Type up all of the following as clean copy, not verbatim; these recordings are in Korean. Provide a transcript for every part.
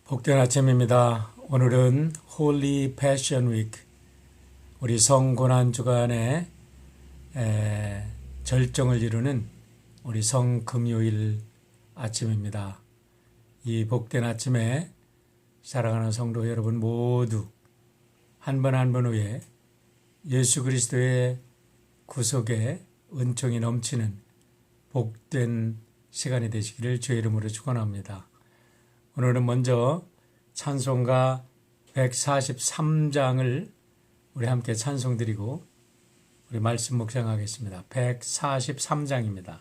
복된 아침입니다. 오늘은 홀리 패션 위크, 우리 성고난 주간의 절정을 이루는 우리 성금요일 아침입니다. 이 복된 아침에 사랑하는 성도 여러분 모두 한 번 한 번 후에 예수 그리스도의 구속의 은총이 넘치는 복된 시간이 되시기를 주의 이름으로 축원합니다. 오늘은 먼저 찬송가 143장을 우리 함께 찬송드리고 우리 말씀 묵상하겠습니다. 143장입니다.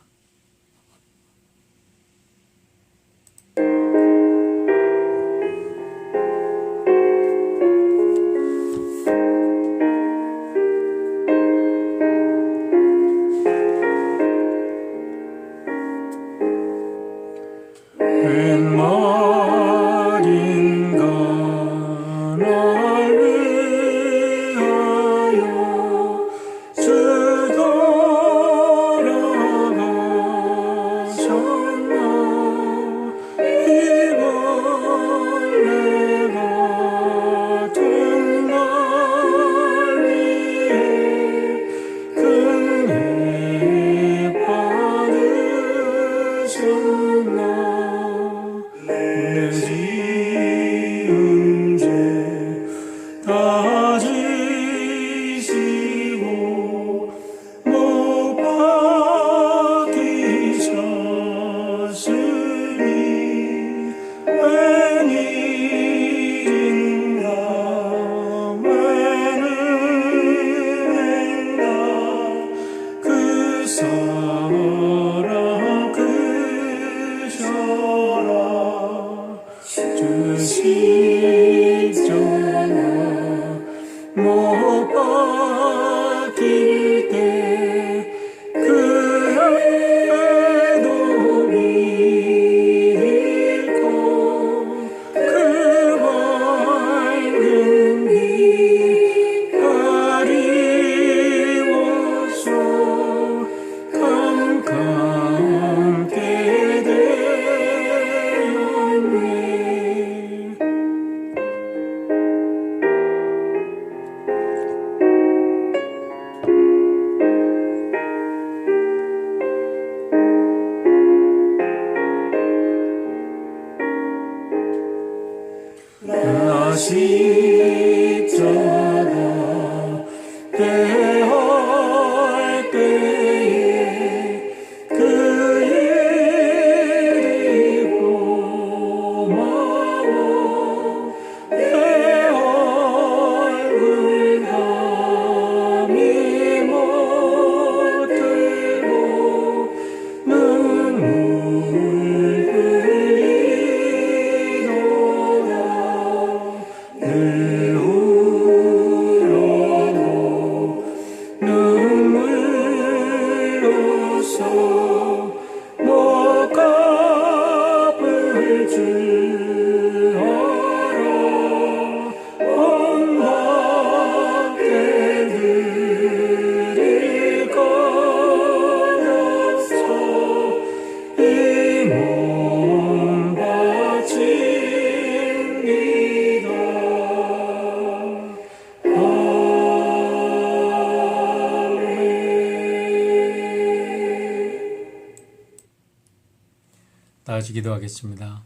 다 같이 기도하겠습니다.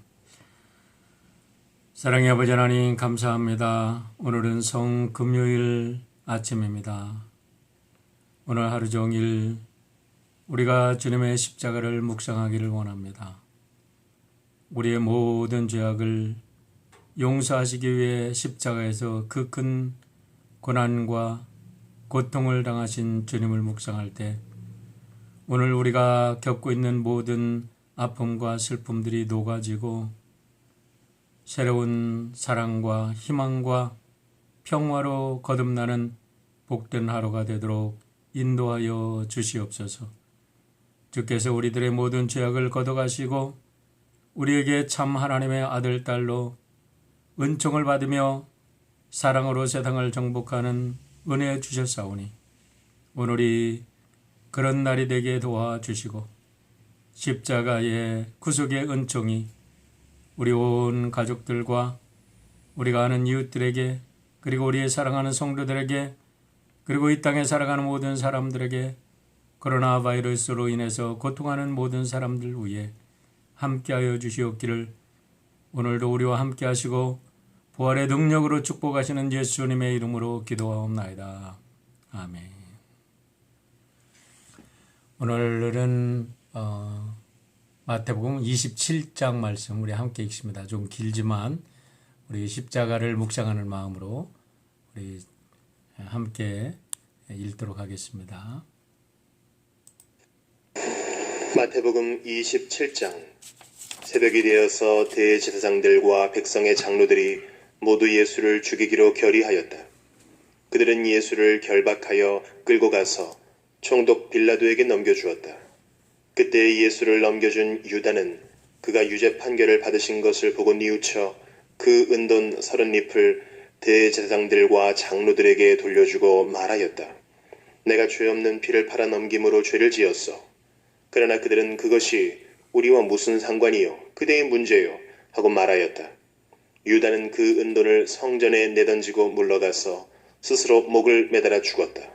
사랑의 아버지 하나님 감사합니다. 오늘은 성금요일 아침입니다. 오늘 하루 종일 우리가 주님의 십자가를 묵상하기를 원합니다. 우리의 모든 죄악을 용서하시기 위해 십자가에서 그 큰 고난과 고통을 당하신 주님을 묵상할 때 오늘 우리가 겪고 있는 모든 아픔과 슬픔들이 녹아지고 새로운 사랑과 희망과 평화로 거듭나는 복된 하루가 되도록 인도하여 주시옵소서. 주께서 우리들의 모든 죄악을 걷어가시고 우리에게 참 하나님의 아들, 딸로 은총을 받으며 사랑으로 세상을 정복하는 은혜 주셨사오니 오늘이 그런 날이 되게 도와주시고 십자가의 구속의 은총이 우리 온 가족들과 우리가 아는 이웃들에게, 그리고 우리의 사랑하는 성도들에게, 그리고 이 땅에 살아가는 모든 사람들에게, 코로나 바이러스로 인해서 고통하는 모든 사람들 위해 함께하여 주시옵기를 오늘도 우리와 함께 하시고 부활의 능력으로 축복하시는 예수님의 이름으로 기도하옵나이다. 아멘. 오늘은 마태복음 27장 말씀 우리 함께 읽습니다. 좀 길지만 우리 십자가를 묵상하는 마음으로 우리 함께 읽도록 하겠습니다. 마태복음 27장. 새벽이 되어서 대제사장들과 백성의 장로들이 모두 예수를 죽이기로 결의하였다. 그들은 예수를 결박하여 끌고 가서 총독 빌라도에게 넘겨주었다. 그때 예수를 넘겨준 유다는 그가 유죄 판결을 받으신 것을 보고 뉘우쳐 그 은돈 30립을 대제사장들과 장로들에게 돌려주고 말하였다. 내가 죄 없는 피를 팔아 넘김으로 죄를 지었어. 그러나 그들은 그것이 우리와 무슨 상관이요? 그대의 문제요? 하고 말하였다. 유다는 그 은돈을 성전에 내던지고 물러가서 스스로 목을 매달아 죽었다.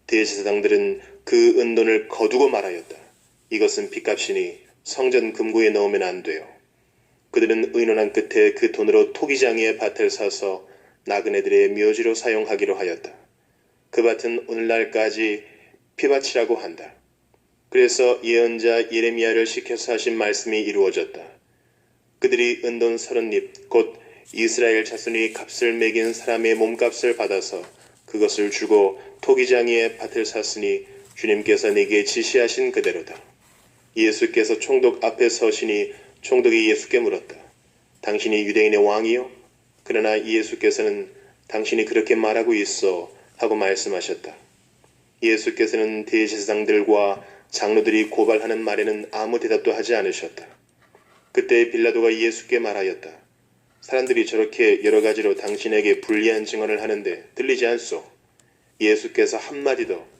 대제사장들은 그 은돈을 거두고 말하였다. 이것은 빚값이니 성전 금고에 넣으면 안 돼요. 그들은 의논한 끝에 그 돈으로 토기장이의 밭을 사서 나그네들의 묘지로 사용하기로 하였다. 그 밭은 오늘날까지 피밭이라고 한다. 그래서 예언자 예레미야를 시켜서 하신 말씀이 이루어졌다. 그들이 은돈 30립 곧 이스라엘 자손이 값을 매긴 사람의 몸값을 받아서 그것을 주고 토기장이의 밭을 샀으니 주님께서 내게 지시하신 그대로다. 예수께서 총독 앞에 서시니 총독이 예수께 물었다. 당신이 유대인의 왕이요? 그러나 예수께서는 당신이 그렇게 말하고 있어 하고 말씀하셨다. 예수께서는 대제사장들과 장로들이 고발하는 말에는 아무 대답도 하지 않으셨다. 그때 빌라도가 예수께 말하였다. 사람들이 저렇게 여러 가지로 당신에게 불리한 증언을 하는데 들리지 않소? 예수께서 한마디도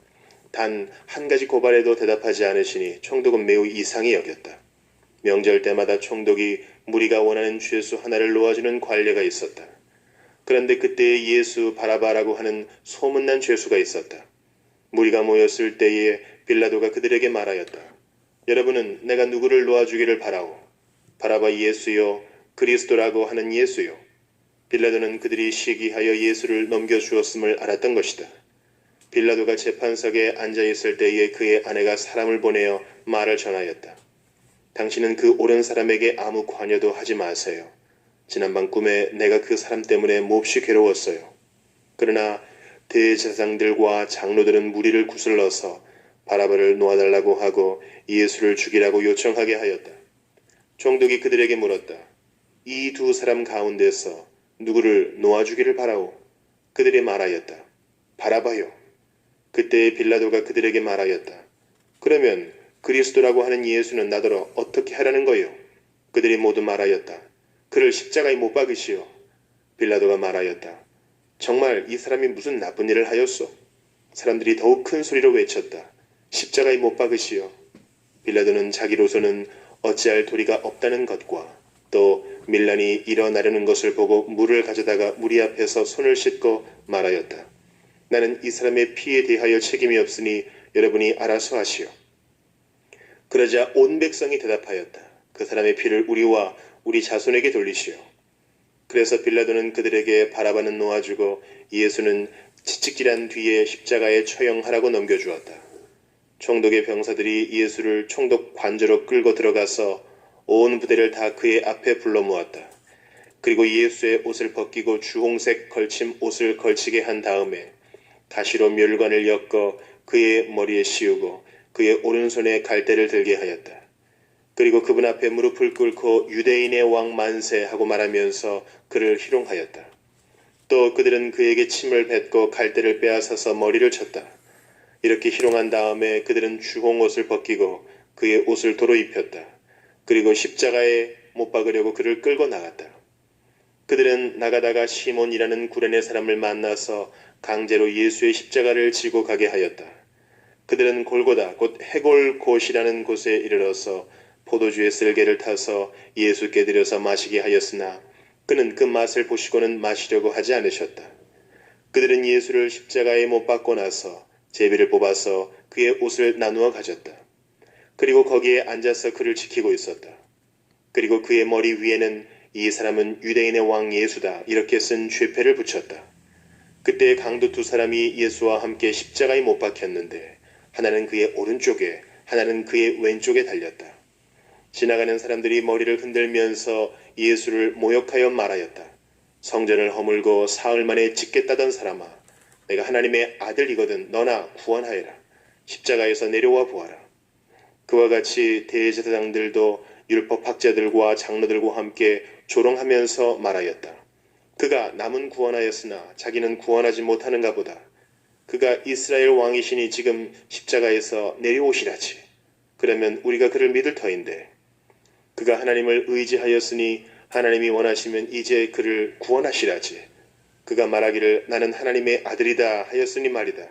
단 한 가지 고발에도 대답하지 않으시니 총독은 매우 이상히 여겼다. 명절 때마다 총독이 무리가 원하는 죄수 하나를 놓아주는 관례가 있었다. 그런데 그때 예수 바라바라고 하는 소문난 죄수가 있었다. 무리가 모였을 때에 빌라도가 그들에게 말하였다. 여러분은 내가 누구를 놓아주기를 바라오? 바라바 예수요, 그리스도라고 하는 예수요. 빌라도는 그들이 시기하여 예수를 넘겨주었음을 알았던 것이다. 빌라도가 재판석에 앉아있을 때에 그의 아내가 사람을 보내어 말을 전하였다. 당신은 그 옳은 사람에게 아무 관여도 하지 마세요. 지난밤 꿈에 내가 그 사람 때문에 몹시 괴로웠어요. 그러나 대제사장들과 장로들은 무리를 구슬러서 바라바를 놓아달라고 하고 예수를 죽이라고 요청하게 하였다. 총독이 그들에게 물었다. 이 두 사람 가운데서 누구를 놓아주기를 바라오? 그들이 말하였다. 바라바요. 그때 빌라도가 그들에게 말하였다. 그러면 그리스도라고 하는 예수는 나더러 어떻게 하라는 거요? 그들이 모두 말하였다. 그를 십자가에 못 박으시오. 빌라도가 말하였다. 정말 이 사람이 무슨 나쁜 일을 하였소? 사람들이 더욱 큰 소리로 외쳤다. 십자가에 못 박으시오. 빌라도는 자기로서는 어찌할 도리가 없다는 것과 또 밀란이 일어나려는 것을 보고 물을 가져다가 무리 앞에서 손을 씻고 말하였다. 나는 이 사람의 피에 대하여 책임이 없으니 여러분이 알아서 하시오. 그러자 온 백성이 대답하였다. 그 사람의 피를 우리와 우리 자손에게 돌리시오. 그래서 빌라도는 그들에게 바라바는 놓아주고 예수는 채찍질한 뒤에 십자가에 처형하라고 넘겨주었다. 총독의 병사들이 예수를 총독 관저로 끌고 들어가서 온 부대를 다 그의 앞에 불러 모았다. 그리고 예수의 옷을 벗기고 주홍색 걸침 옷을 걸치게 한 다음에 가시로 멸관을 엮어 그의 머리에 씌우고 그의 오른손에 갈대를 들게 하였다. 그리고 그분 앞에 무릎을 꿇고 유대인의 왕 만세 하고 말하면서 그를 희롱하였다. 또 그들은 그에게 침을 뱉고 갈대를 빼앗아서 머리를 쳤다. 이렇게 희롱한 다음에 그들은 주홍옷을 벗기고 그의 옷을 도로 입혔다. 그리고 십자가에 못 박으려고 그를 끌고 나갔다. 그들은 나가다가 시몬이라는 구레네 사람을 만나서 강제로 예수의 십자가를 지고 가게 하였다. 그들은 골고다 곧 해골 곳이라는 곳에 이르러서 포도주의 쓸개를 타서 예수께 드려서 마시게 하였으나 그는 그 맛을 보시고는 마시려고 하지 않으셨다. 그들은 예수를 십자가에 못 박고 나서 제비를 뽑아서 그의 옷을 나누어 가졌다. 그리고 거기에 앉아서 그를 지키고 있었다. 그리고 그의 머리 위에는 이 사람은 유대인의 왕 예수다 이렇게 쓴 죄패를 붙였다. 그때 강도 두 사람이 예수와 함께 십자가에 못 박혔는데 하나는 그의 오른쪽에 하나는 그의 왼쪽에 달렸다. 지나가는 사람들이 머리를 흔들면서 예수를 모욕하여 말하였다. 성전을 허물고 사흘 만에 짓겠다던 사람아, 내가 하나님의 아들이거든 너나 구원하여라. 십자가에서 내려와 보아라. 그와 같이 대제사장들도 율법학자들과 장로들과 함께 조롱하면서 말하였다. 그가 남은 구원하였으나 자기는 구원하지 못하는가 보다. 그가 이스라엘 왕이시니 지금 십자가에서 내려오시라지. 그러면 우리가 그를 믿을 터인데 그가 하나님을 의지하였으니 하나님이 원하시면 이제 그를 구원하시라지. 그가 말하기를 나는 하나님의 아들이다 하였으니 말이다.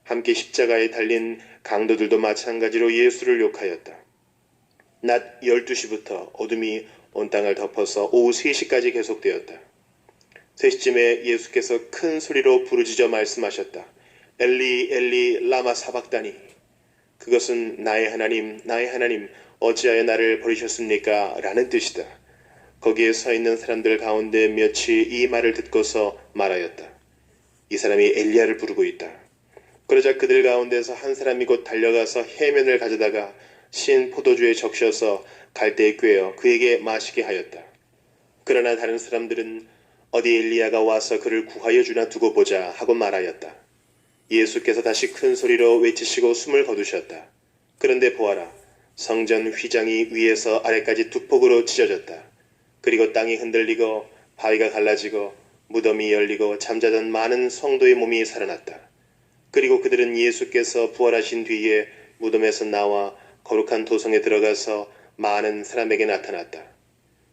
함께 십자가에 달린 강도들도 마찬가지로 예수를 욕하였다. 낮 12시부터 어둠이 온 땅을 덮어서 오후 3시까지 계속되었다. 3시쯤에 예수께서 큰 소리로 부르짖어 말씀하셨다. 엘리 엘리 라마 사박다니. 그것은 나의 하나님 어찌하여 나를 버리셨습니까? 라는 뜻이다. 거기에 서 있는 사람들 가운데 몇이 이 말을 듣고서 말하였다. 이 사람이 엘리야를 부르고 있다. 그러자 그들 가운데서 한 사람이 곧 달려가서 해면을 가져다가 신 포도주에 적셔서 갈대에 꿰어 그에게 마시게 하였다. 그러나 다른 사람들은 어디 엘리야가 와서 그를 구하여 주나 두고 보자 하고 말하였다. 예수께서 다시 큰 소리로 외치시고 숨을 거두셨다. 그런데 보아라, 성전 휘장이 위에서 아래까지 두 폭으로 찢어졌다. 그리고 땅이 흔들리고 바위가 갈라지고 무덤이 열리고 잠자던 많은 성도의 몸이 살아났다. 그리고 그들은 예수께서 부활하신 뒤에 무덤에서 나와 거룩한 도성에 들어가서 많은 사람에게 나타났다.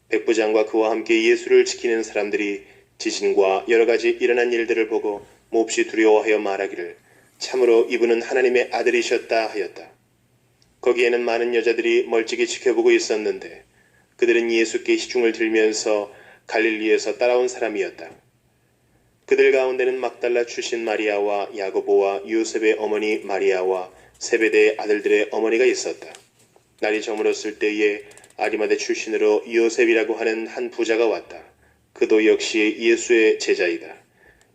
백부장과 그와 함께 예수를 지키는 사람들이 지진과 여러 가지 일어난 일들을 보고 몹시 두려워하여 말하기를 참으로 이분은 하나님의 아들이셨다 하였다. 거기에는 많은 여자들이 멀찍이 지켜보고 있었는데 그들은 예수께 시중을 들면서 갈릴리에서 따라온 사람이었다. 그들 가운데는 막달라 출신 마리아와 야고보와 요셉의 어머니 마리아와 세베대의 아들들의 어머니가 있었다. 날이 저물었을 때에 아리마대 출신으로 요셉이라고 하는 한 부자가 왔다. 그도 역시 예수의 제자이다.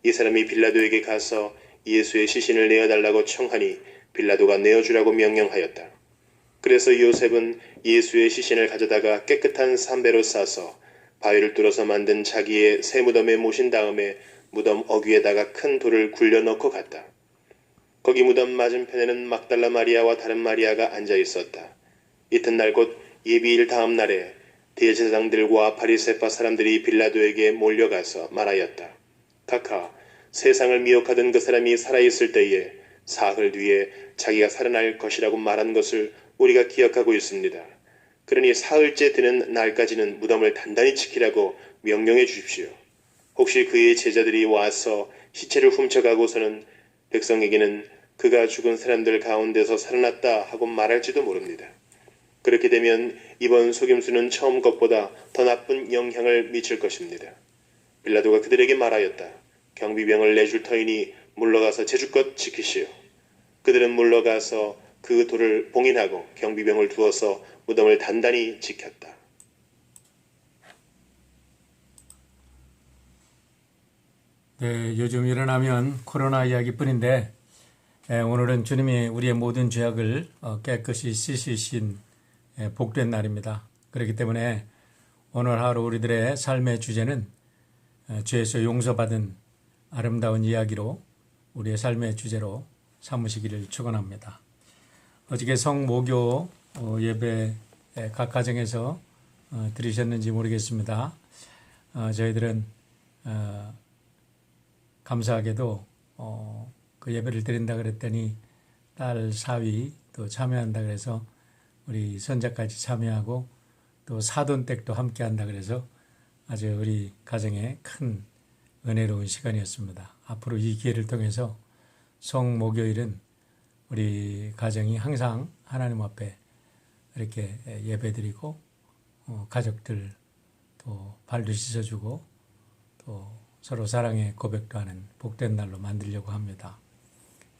이 사람이 빌라도에게 가서 예수의 시신을 내어달라고 청하니 빌라도가 내어주라고 명령하였다. 그래서 요셉은 예수의 시신을 가져다가 깨끗한 삼배로 싸서 바위를 뚫어서 만든 자기의 새 무덤에 모신 다음에 무덤 어귀에다가 큰 돌을 굴려 넣고 갔다. 거기 무덤 맞은편에는 막달라 마리아와 다른 마리아가 앉아 있었다. 이튿날 곧 예비일 다음 날에 대제사장들과 바리새파 사람들이 빌라도에게 몰려가서 말하였다. 각하, 세상을 미혹하던 그 사람이 살아있을 때에 사흘 뒤에 자기가 살아날 것이라고 말한 것을 우리가 기억하고 있습니다. 그러니 사흘째 되는 날까지는 무덤을 단단히 지키라고 명령해 주십시오. 혹시 그의 제자들이 와서 시체를 훔쳐가고서는 백성에게는 그가 죽은 사람들 가운데서 살아났다 하고 말할지도 모릅니다. 그렇게 되면 이번 속임수는 처음 것보다 더 나쁜 영향을 미칠 것입니다. 빌라도가 그들에게 말하였다. 경비병을 내줄 터이니 물러가서 제주껏 지키시오. 그들은 물러가서 그 돌을 봉인하고 경비병을 두어서 무덤을 단단히 지켰다. 네, 요즘 일어나면 코로나 이야기뿐인데 오늘은 주님이 우리의 모든 죄악을 깨끗이 씻으신 복된 날입니다. 그렇기 때문에 오늘 하루 우리들의 삶의 주제는 죄에서 용서받은 아름다운 이야기로 우리의 삶의 주제로 삼으시기를 축원합니다. 어저께 성모교 예배 각 가정에서 들으셨는지 모르겠습니다. 저희들은 감사하게도 그 예배를 드린다 그랬더니 딸 사위 또 참여한다 그래서 우리 손자까지 참여하고 또 사돈댁도 함께 한다 그래서 아주 우리 가정에 큰 은혜로운 시간이었습니다. 앞으로 이 기회를 통해서 성목요일은 우리 가정이 항상 하나님 앞에 이렇게 예배드리고 가족들 또 발도 씻어주고 또 서로 사랑의 고백도 하는 복된 날로 만들려고 합니다.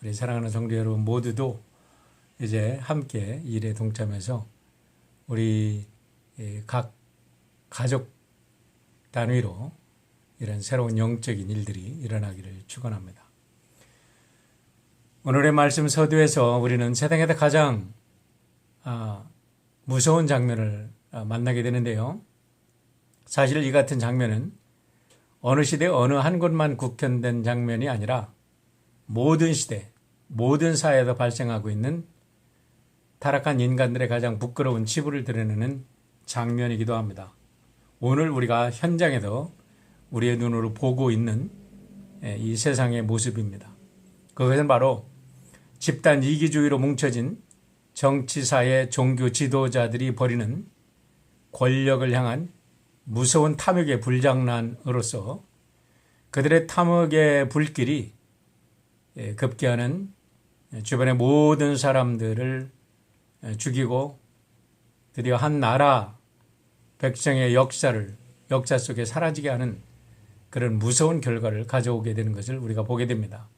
우리 사랑하는 성도 여러분 모두도 이제 함께 일에 동참해서 우리 각 가족 단위로 이런 새로운 영적인 일들이 일어나기를 축원합니다. 오늘의 말씀 서두에서 우리는 세상에서 가장 무서운 장면을 만나게 되는데요. 사실 이 같은 장면은 어느 시대 어느 한 곳만 국한된 장면이 아니라 모든 시대, 모든 사회에서 발생하고 있는 타락한 인간들의 가장 부끄러운 치부를 드러내는 장면이기도 합니다. 오늘 우리가 현장에서 우리의 눈으로 보고 있는 이 세상의 모습입니다. 그것은 바로 집단 이기주의로 뭉쳐진 정치사의 종교 지도자들이 벌이는 권력을 향한 무서운 탐욕의 불장난으로서 그들의 탐욕의 불길이 급기야는 주변의 모든 사람들을 죽이고 드디어 한 나라 백성의 역사 속에 사라지게 하는 그런 무서운 결과를 가져오게 되는 것을 우리가 보게 됩니다.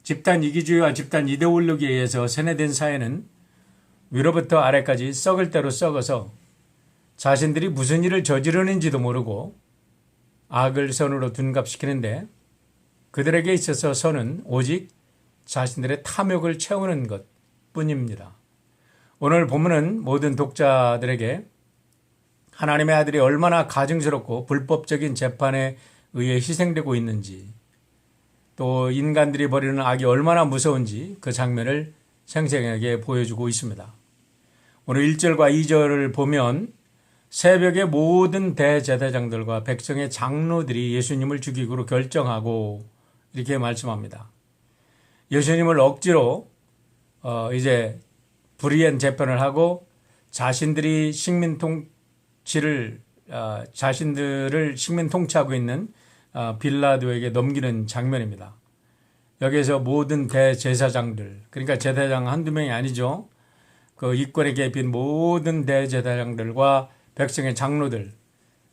집단 이기주의와 집단 이데올로기에 의해서 세뇌된 사회는 위로부터 아래까지 썩을 대로 썩어서 자신들이 무슨 일을 저지르는지도 모르고 악을 선으로 둔갑시키는데 그들에게 있어서 선은 오직 자신들의 탐욕을 채우는 것 뿐입니다. 오늘 본문은 모든 독자들에게 하나님의 아들이 얼마나 가증스럽고 불법적인 재판에 의해 희생되고 있는지 또 인간들이 벌이는 악이 얼마나 무서운지 그 장면을 생생하게 보여주고 있습니다. 오늘 1절과 2절을 보면 새벽에 모든 대제사장들과 백성의 장로들이 예수님을 죽이기로 결정하고 이렇게 말씀합니다. 예수님을 억지로 이제 불의한 재판을 하고 자신들을 식민 통치하고 있는 빌라도에게 넘기는 장면입니다. 여기에서 모든 대제사장들, 그러니까 제사장 한두 명이 아니죠. 그 이권에 계핀 모든 대제사장들과 백성의 장로들,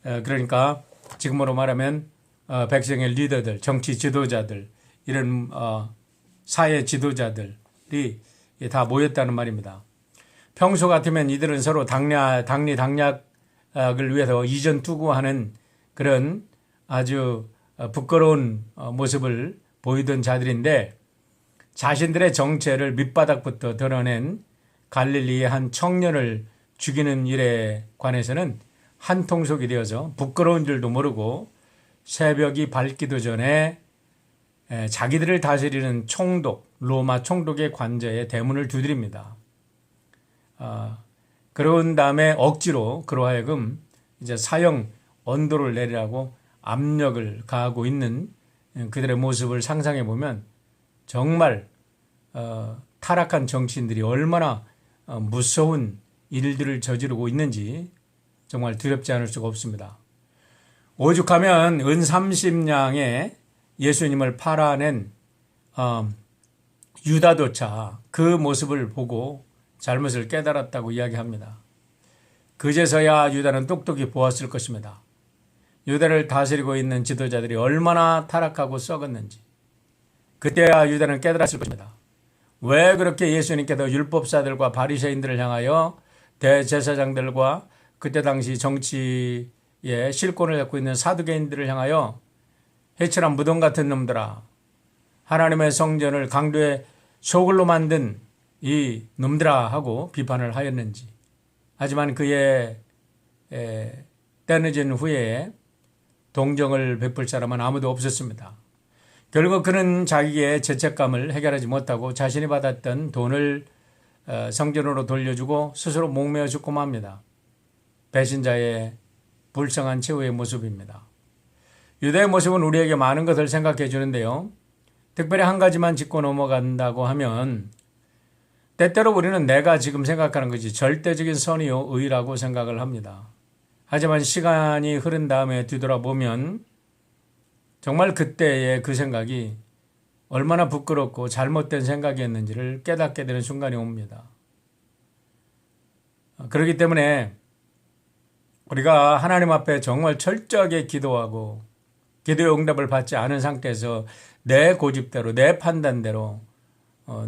그러니까 지금으로 말하면 백성의 리더들, 정치 지도자들, 이런 사회 지도자들이 다 모였다는 말입니다. 평소 같으면 이들은 서로 당리당략을 위해서 이전투구하는 그런 아주 부끄러운 모습을 보이던 자들인데 자신들의 정체를 밑바닥부터 드러낸 갈릴리의 한 청년을 죽이는 일에 관해서는 한통속이 되어서 부끄러운 줄도 모르고 새벽이 밝기도 전에 자기들을 다스리는 총독, 로마 총독의 관저에 대문을 두드립니다. 그런 다음에 억지로 그로 하여금 이제 사형 언도를 내리라고 압력을 가하고 있는 그들의 모습을 상상해 보면 정말 타락한 정치인들이 얼마나 무서운 일들을 저지르고 있는지 정말 두렵지 않을 수가 없습니다. 오죽하면 은 30냥에 예수님을 팔아낸 유다조차 그 모습을 보고 잘못을 깨달았다고 이야기합니다. 그제서야 유다는 똑똑히 보았을 것입니다. 유다를 다스리고 있는 지도자들이 얼마나 타락하고 썩었는지 그때야 유다는 깨달았을 것입니다. 왜 그렇게 예수님께서 율법사들과 바리새인들을 향하여 대제사장들과 그때 당시 정치의 실권을 갖고 있는 사두개인들을 향하여 해칠한 무덤 같은 놈들아, 하나님의 성전을 강도의 소굴로 만든 이 놈들아 하고 비판을 하였는지. 하지만 그의 때늦은 후에 동정을 베풀 사람은 아무도 없었습니다. 결국 그는 자기의 죄책감을 해결하지 못하고 자신이 받았던 돈을 성전으로 돌려주고 스스로 목매어 죽고 맙니다. 배신자의 불쌍한 최후의 모습입니다. 유다의 모습은 우리에게 많은 것을 생각해 주는데요. 특별히 한 가지만 짚고 넘어간다고 하면 때때로 우리는 내가 지금 생각하는 것이 절대적인 선이요 의라고 생각을 합니다. 하지만 시간이 흐른 다음에 뒤돌아보면 정말 그때의 그 생각이 얼마나 부끄럽고 잘못된 생각이었는지를 깨닫게 되는 순간이 옵니다. 그렇기 때문에 우리가 하나님 앞에 정말 철저하게 기도하고 기도의 응답을 받지 않은 상태에서 내 고집대로 내 판단대로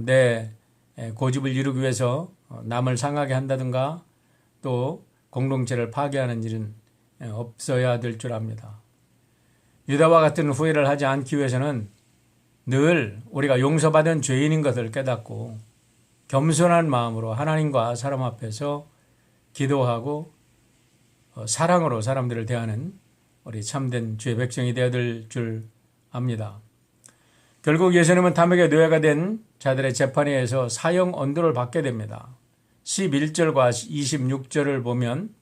내 고집을 이루기 위해서 남을 상하게 한다든가 또 공동체를 파괴하는 일은 없어야 될 줄 압니다. 유다와 같은 후회를 하지 않기 위해서는 늘 우리가 용서받은 죄인인 것을 깨닫고 겸손한 마음으로 하나님과 사람 앞에서 기도하고 사랑으로 사람들을 대하는 우리 참된 주의 백성이 되어야 될 줄 압니다. 결국 예수님은 탐욕의 노예가 된 자들의 재판에 의해서 사형 언도를 받게 됩니다. 11절과 26절을 보면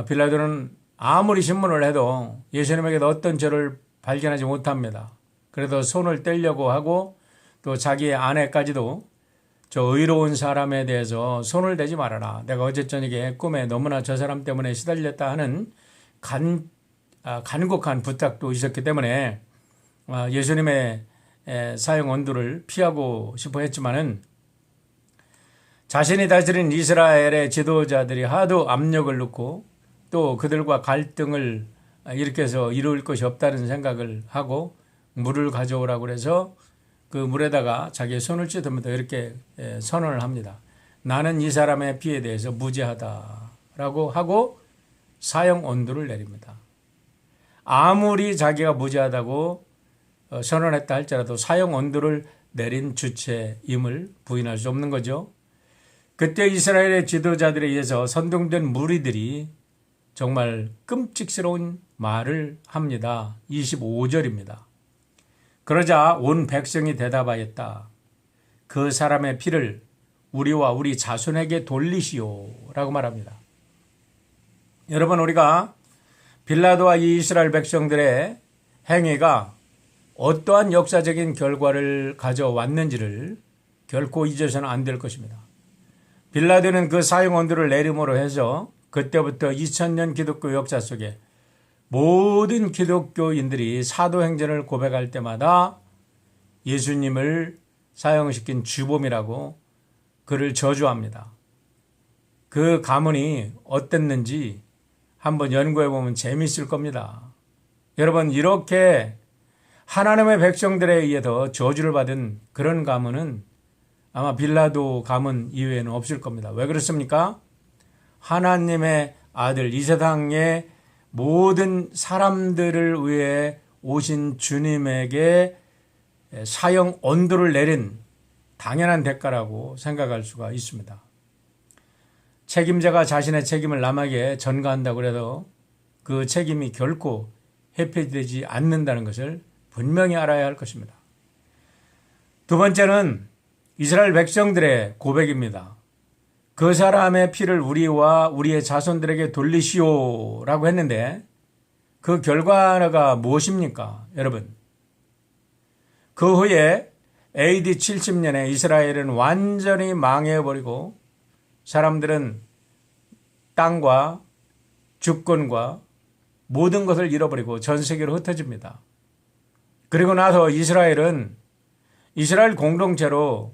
빌라도는 아무리 신문을 해도 예수님에게도 어떤 죄를 발견하지 못합니다. 그래도 손을 떼려고 하고 또 자기의 아내까지도 저 의로운 사람에 대해서 손을 대지 말아라. 내가 어제 저녁에 꿈에 너무나 저 사람 때문에 시달렸다 하는 간곡한 부탁도 있었기 때문에 예수님의 사형 언도를 피하고 싶어 했지만은 자신이 다스린 이스라엘의 지도자들이 하도 압력을 넣고 또 그들과 갈등을 일으켜서 이룰 것이 없다는 생각을 하고 물을 가져오라고 그래서 그 물에다가 자기의 손을 씻으면서 이렇게 선언을 합니다. 나는 이 사람의 피에 대해서 무죄하다라고 하고 사형 언도를 내립니다. 아무리 자기가 무죄하다고 선언했다 할지라도 사형 언도를 내린 주체임을 부인할 수 없는 거죠. 그때 이스라엘의 지도자들에 의해서 선동된 무리들이 정말 끔찍스러운 말을 합니다. 25절입니다. 그러자 온 백성이 대답하였다. 그 사람의 피를 우리와 우리 자손에게 돌리시오 라고 말합니다. 여러분, 우리가 빌라도와 이 이스라엘 백성들의 행위가 어떠한 역사적인 결과를 가져왔는지를 결코 잊어서는 안 될 것입니다. 빌라도는 그 사형 언도를 내림으로 해서 그때부터 2000년 기독교 역사 속에 모든 기독교인들이 사도행전을 고백할 때마다 예수님을 사형시킨 주범이라고 그를 저주합니다. 그 가문이 어땠는지 한번 연구해 보면 재미있을 겁니다. 여러분, 이렇게 하나님의 백성들에 의해서 저주를 받은 그런 가문은 아마 빌라도 가문 이외에는 없을 겁니다. 왜 그렇습니까? 하나님의 아들, 이 세상의 모든 사람들을 위해 오신 주님에게 사형 언도를 내린 당연한 대가라고 생각할 수가 있습니다. 책임자가 자신의 책임을 남에게 전가한다고 해도 그 책임이 결코 회피되지 않는다는 것을 분명히 알아야 할 것입니다. 두 번째는 이스라엘 백성들의 고백입니다. 그 사람의 피를 우리와 우리의 자손들에게 돌리시오라고 했는데 그 결과가 무엇입니까? 여러분, 그 후에 AD 70년에 이스라엘은 완전히 망해버리고 사람들은 땅과 주권과 모든 것을 잃어버리고 전 세계로 흩어집니다. 그리고 나서 이스라엘은 이스라엘 공동체로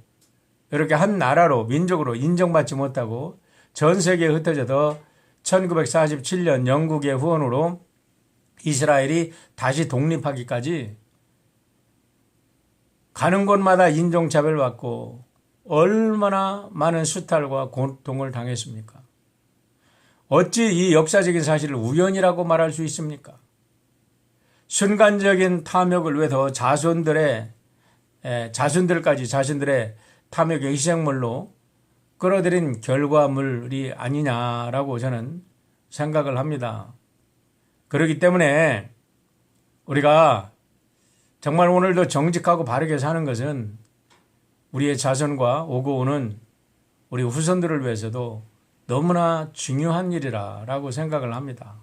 이렇게 한 나라로 민족으로 인정받지 못하고 전 세계에 흩어져서 1947년 영국의 후원으로 이스라엘이 다시 독립하기까지 가는 곳마다 인종차별받고 얼마나 많은 수탈과 고통을 당했습니까? 어찌 이 역사적인 사실을 우연이라고 말할 수 있습니까? 순간적인 탐욕을 위해서 자손들까지 자신들의 탐욕의 희생물로 끌어들인 결과물이 아니냐라고 저는 생각을 합니다. 그렇기 때문에 우리가 정말 오늘도 정직하고 바르게 사는 것은 우리의 자손과 오고 오는 우리 후손들을 위해서도 너무나 중요한 일이라고 생각을 합니다.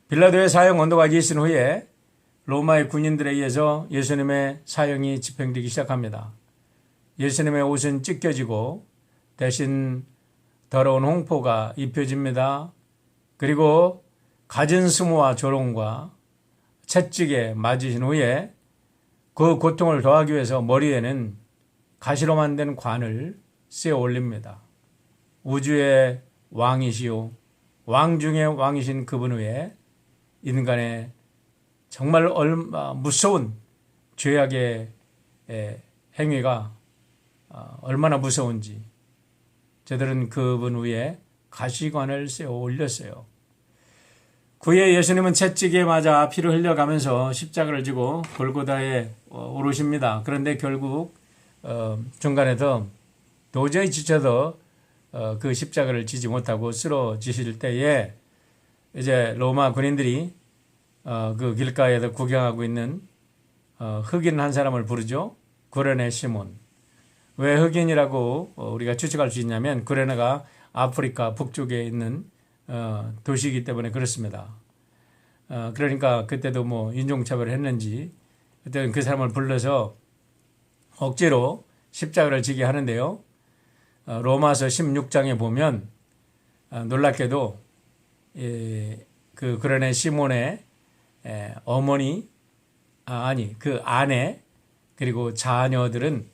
빌라도의 사형 언도가 있은 후에 로마의 군인들에 의해서 예수님의 사형이 집행되기 시작합니다. 예수님의 옷은 찢겨지고 대신 더러운 홍포가 입혀집니다. 그리고 갖은 수모와 조롱과 채찍에 맞으신 후에 그 고통을 더하기 위해서 머리에는 가시로 만든 관을 씌어 올립니다. 우주의 왕이시요 왕 중에 왕이신 그분 외에 인간의 정말 무서운 죄악의 행위가 얼마나 무서운지 저들은 그분 위에 가시관을 세워 올렸어요. 그의 예수님은 채찍에 맞아 피를 흘려가면서 십자가를 지고 골고다에 오르십니다. 그런데 결국 중간에서 도저히 지쳐서 그 십자가를 지지 못하고 쓰러지실 때에 이제 로마 군인들이 그 길가에서 구경하고 있는 흑인 한 사람을 부르죠. 구레네 시몬. 왜 흑인이라고 우리가 추측할 수 있냐면 구레네가 아프리카 북쪽에 있는 도시이기 때문에 그렇습니다. 그러니까 그때도 뭐 인종차별을 했는지 그때는 그 사람을 불러서 억지로 십자가를 지게 하는데요. 로마서 16장에 보면 놀랍게도 그 구레네 시몬의 어머니 그 아내 그리고 자녀들은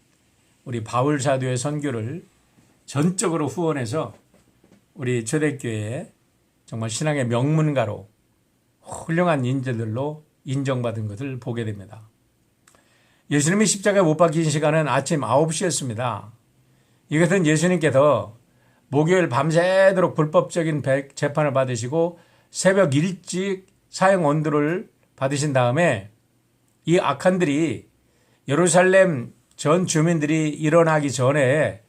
우리 바울 사도의 선교를 전적으로 후원해서 우리 초대교회에 정말 신앙의 명문가로 훌륭한 인재들로 인정받은 것을 보게 됩니다. 예수님이 십자가에 못 박히신 시간은 아침 9시였습니다. 이것은 예수님께서 목요일 밤새도록 불법적인 재판을 받으시고 새벽 일찍 사형 언도를 받으신 다음에 이 악한들이 예루살렘 전 주민들이 일어나기 전에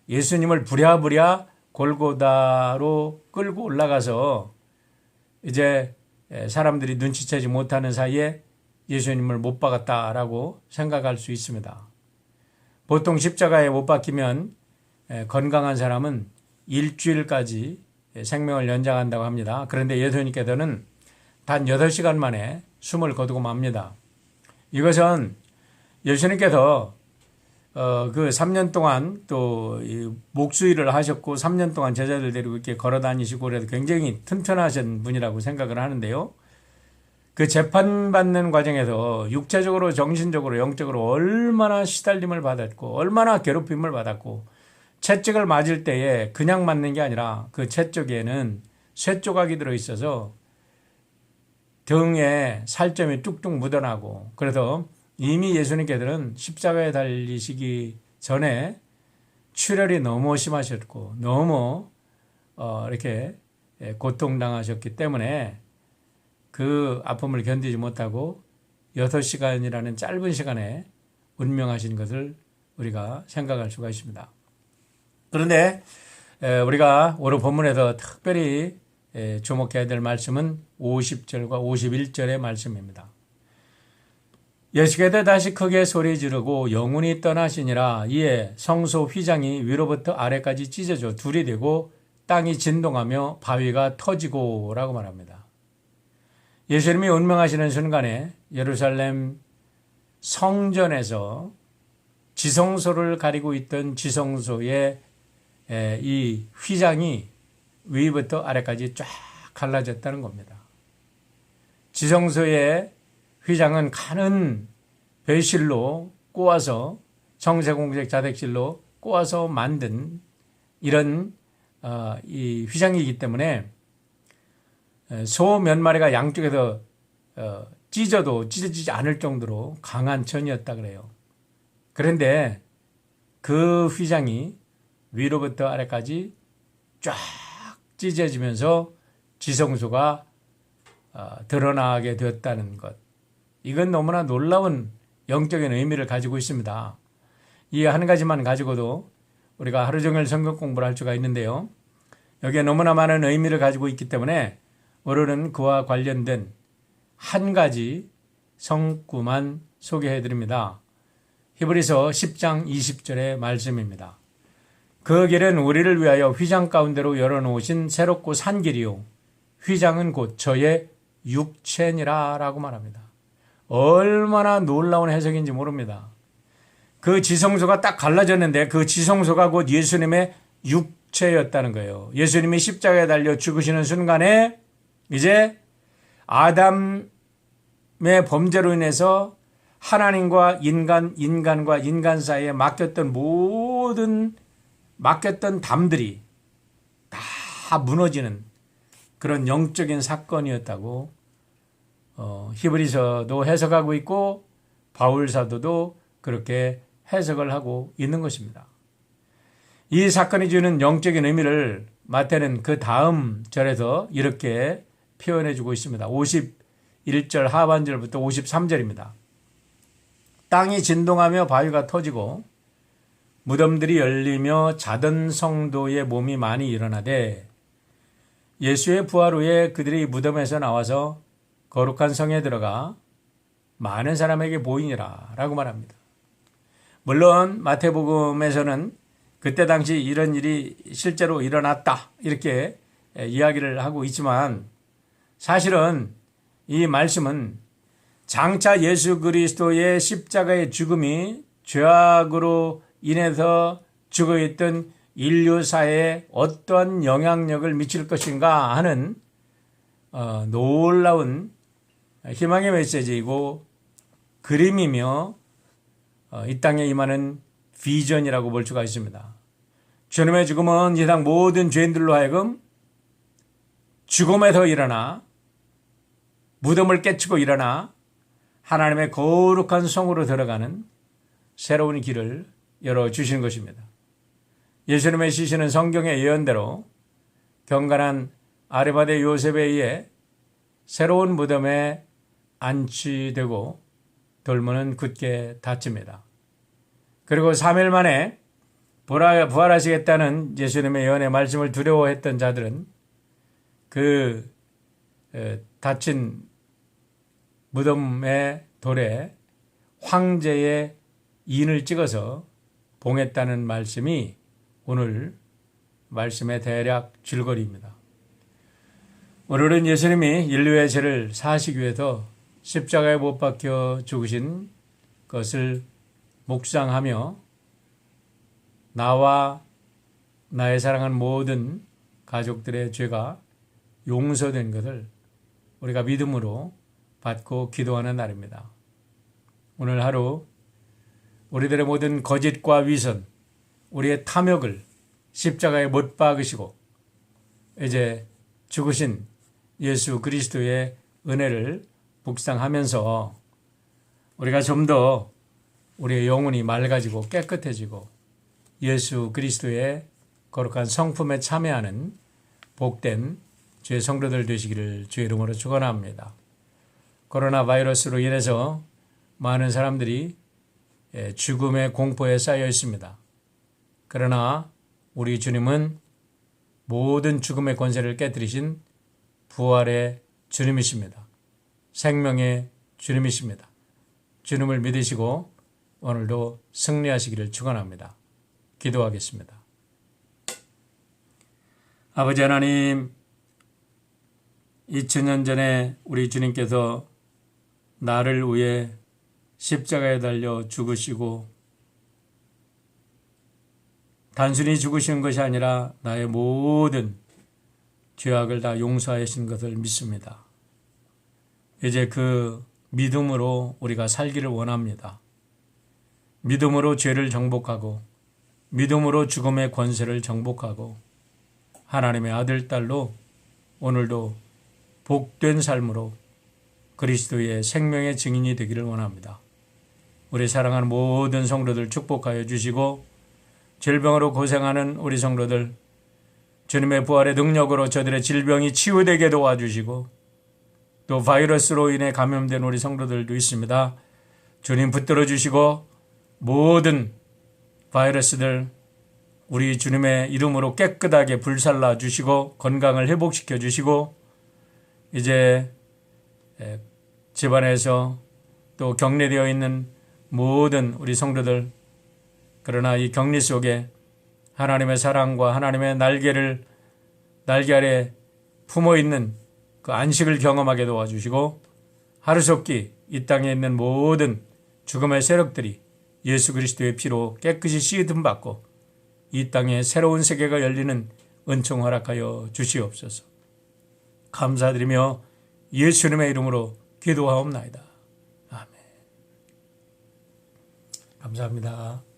예수님을 부랴부랴 골고다로 끌고 올라가서 이제 사람들이 눈치채지 못하는 사이에 예수님을 못 박았다라고 생각할 수 있습니다. 보통 십자가에 못 박히면 건강한 사람은 일주일까지 생명을 연장한다고 합니다. 그런데 예수님께서는 단 8시간 만에 숨을 거두고 맙니다. 이것은 예수님께서 그 3년 동안 또 목수일을 하셨고 3년 동안 제자들 데리고 이렇게 걸어 다니시고 그래도 굉장히 튼튼하신 분이라고 생각을 하는데요. 그 재판받는 과정에서 육체적으로 정신적으로 영적으로 얼마나 시달림을 받았고 얼마나 괴롭힘을 받았고 채찍을 맞을 때에 그냥 맞는 게 아니라 그 채 쪽에는 쇠 조각이 들어있어서 등에 살점이 뚝뚝 묻어나고 그래서 이미 예수님께서는 십자가에 달리시기 전에 출혈이 너무 심하셨고 너무 이렇게 고통당하셨기 때문에 그 아픔을 견디지 못하고 6시간이라는 짧은 시간에 운명하신 것을 우리가 생각할 수가 있습니다. 그런데 우리가 오늘 본문에서 특별히 주목해야 될 말씀은 50절과 51절의 말씀입니다. 예수께서 다시 크게 소리 지르고 영혼이 떠나시니라. 이에 성소 휘장이 위로부터 아래까지 찢어져 둘이 되고 땅이 진동하며 바위가 터지고 라고 말합니다. 예수님이 운명하시는 순간에 예루살렘 성전에서 지성소를 가리고 있던 지성소의 이 휘장이 위부터 아래까지 쫙 갈라졌다는 겁니다. 지성소의 휘장은 가는 배실로 꼬아서 청색홍색 자택실로 꼬아서 만든 이런 이 휘장이기 때문에 소 몇 마리가 양쪽에서 찢어도 찢어지지 않을 정도로 강한 천이었다 그래요. 그런데 그 휘장이 위로부터 아래까지 쫙 찢어지면서 지성소가 드러나게 되었다는 것. 이건 너무나 놀라운 영적인 의미를 가지고 있습니다. 이 한 가지만 가지고도 우리가 하루 종일 성경 공부를 할 수가 있는데요. 여기에 너무나 많은 의미를 가지고 있기 때문에 오늘은 그와 관련된 한 가지 성구만 소개해 드립니다. 히브리서 10장 20절의 말씀입니다. 그 길은 우리를 위하여 휘장 가운데로 열어놓으신 새롭고 산 길이요 휘장은 곧 저의 육체니라 라고 말합니다. 얼마나 놀라운 해석인지 모릅니다. 그 지성소가 딱 갈라졌는데 그 지성소가 곧 예수님의 육체였다는 거예요. 예수님이 십자가에 달려 죽으시는 순간에 이제 아담의 범죄로 인해서 하나님과 인간과 인간 사이에 맡겼던 담들이 다 다 무너지는 그런 영적인 사건이었다고 히브리서도 해석하고 있고 바울 사도도 그렇게 해석을 하고 있는 것입니다. 이 사건이 주는 영적인 의미를 마태는 그 다음 절에서 이렇게 표현해 주고 있습니다. 51절 하반절부터 53절입니다. 땅이 진동하며 바위가 터지고 무덤들이 열리며 자던 성도의 몸이 많이 일어나되 예수의 부활 후에 그들이 무덤에서 나와서 거룩한 성에 들어가 많은 사람에게 보이니라 라고 말합니다. 물론 마태복음에서는 그때 당시 이런 일이 실제로 일어났다 이렇게 이야기를 하고 있지만 사실은 이 말씀은 장차 예수 그리스도의 십자가의 죽음이 죄악으로 인해서 죽어있던 인류사에 어떠한 영향력을 미칠 것인가 하는 놀라운 희망의 메시지이고 그림이며 이 땅에 임하는 비전이라고 볼 수가 있습니다. 주님의 죽음은 이 세상 모든 죄인들로 하여금 죽음에서 일어나 무덤을 깨치고 일어나 하나님의 거룩한 성으로 들어가는 새로운 길을 열어주시는 것입니다. 예수님의 시신은 성경의 예언대로 경건한 아리마대 요셉에 의해 새로운 무덤에 안치되고 돌문은 굳게 닫힙니다. 그리고 3일 만에 부활하시겠다는 예수님의 예언의 말씀을 두려워했던 자들은 그 닫힌 무덤의 돌에 황제의 인을 찍어서 봉했다는 말씀이 오늘 말씀의 대략 줄거리입니다. 오늘은 예수님이 인류의 죄를 사하시기 위해서 십자가에 못 박혀 죽으신 것을 묵상하며 나와 나의 사랑하는 모든 가족들의 죄가 용서된 것을 우리가 믿음으로 받고 기도하는 날입니다. 오늘 하루 우리들의 모든 거짓과 위선, 우리의 탐욕을 십자가에 못 박으시고 이제 죽으신 예수 그리스도의 은혜를 묵상하면서 우리가 좀 더 우리의 영혼이 맑아지고 깨끗해지고 예수 그리스도의 거룩한 성품에 참여하는 복된 주의 성도들 되시기를 주의 이름으로 축원합니다. 코로나 바이러스로 인해서 많은 사람들이 죽음의 공포에 쌓여 있습니다. 그러나 우리 주님은 모든 죽음의 권세를 깨뜨리신 부활의 주님이십니다. 생명의 주님이십니다. 주님을 믿으시고 오늘도 승리하시기를 축원합니다. 기도하겠습니다. 아버지 하나님, 2000년 전에 우리 주님께서 나를 위해 십자가에 달려 죽으시고 단순히 죽으신 것이 아니라 나의 모든 죄악을 다 용서하신 것을 믿습니다. 이제 그 믿음으로 우리가 살기를 원합니다. 믿음으로 죄를 정복하고 믿음으로 죽음의 권세를 정복하고 하나님의 아들, 딸로 오늘도 복된 삶으로 그리스도의 생명의 증인이 되기를 원합니다. 우리 사랑하는 모든 성도들 축복하여 주시고 질병으로 고생하는 우리 성도들 주님의 부활의 능력으로 저들의 질병이 치유되게 도와주시고 또 바이러스로 인해 감염된 우리 성도들도 있습니다. 주님 붙들어 주시고 모든 바이러스들 우리 주님의 이름으로 깨끗하게 불살라 주시고 건강을 회복시켜 주시고 이제 집안에서 또 격리되어 있는 모든 우리 성도들 그러나 이 격리 속에 하나님의 사랑과 하나님의 날개 아래 품어있는 그 안식을 경험하게 도와주시고 하루속히 이 땅에 있는 모든 죽음의 세력들이 예수 그리스도의 피로 깨끗이 씻음 받고 이 땅에 새로운 세계가 열리는 은총 허락하여 주시옵소서. 감사드리며 예수님의 이름으로 기도하옵나이다. 아멘. 감사합니다.